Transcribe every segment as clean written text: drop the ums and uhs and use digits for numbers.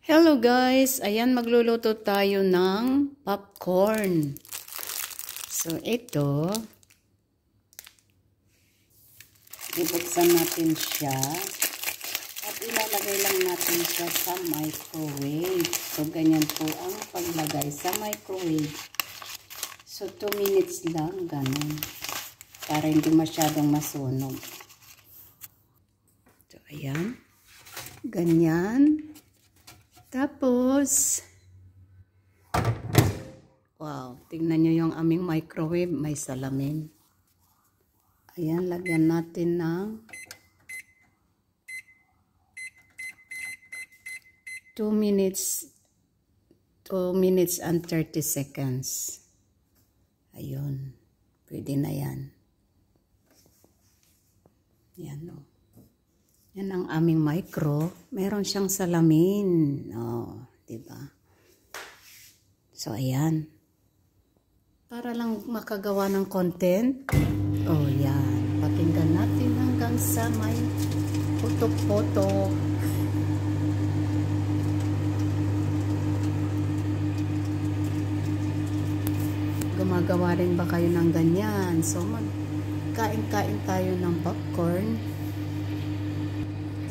Hello guys! Ayan, magluluto tayo ng popcorn. So, ito, ibuksan natin siya at ilalagay lang natin siya sa microwave. So, ganyan po ang paglagay sa microwave. So, 2 minutes lang, ganun. Para hindi masyadong masunog. So, ayan. Ganyan. Tapos, wow, tingnan nyo yung aming microwave, may salamin. Ayan, lagyan natin ng 2 minutes and 30 seconds. Ayun, pwede na yan. Yan o. Yan ang aming micro. Meron siyang salamin. Oh, diba? So, ayan. Para lang makagawa ng content. Oh, yan. Pakinggan natin hanggang sa may putok-putok. Gumagawa rin ba kayo ng ganyan? So, magkain-kain tayo ng popcorn.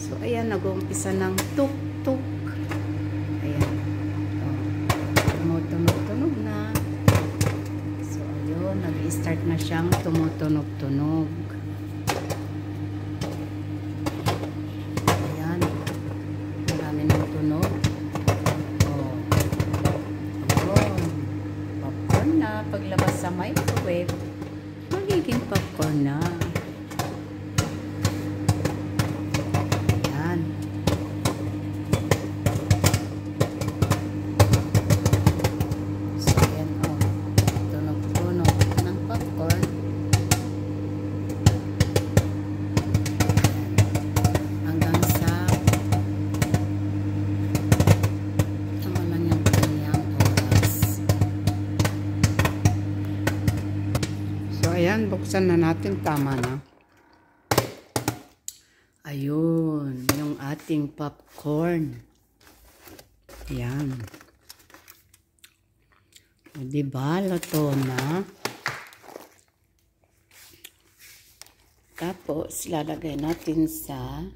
So, ayan, nag-uumpisa ng tuk-tuk. Ayan. Tumutunog-tunog na. So, ayun, nag-start na siyang tumutunog-tunog. Ayan. Marami ng tunog. Oh. Ayun. Popcorn na. Paglabas sa microwave, magiging popcorn na. Ayan, buksan na natin. Tama na. Ayun, yung ating popcorn. Ayan. O, diba? Luto na. Tapos, lalagay natin sa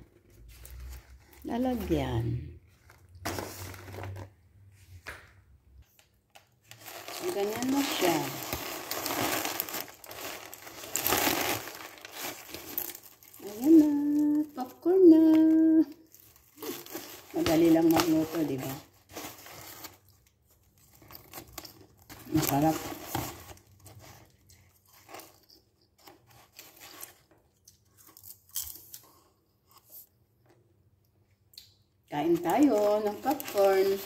lalagyan. So, ganyan na siya. Ayan na, popcorn na. Madali lang magluto, di ba? Masarap. Kain tayo ng popcorn.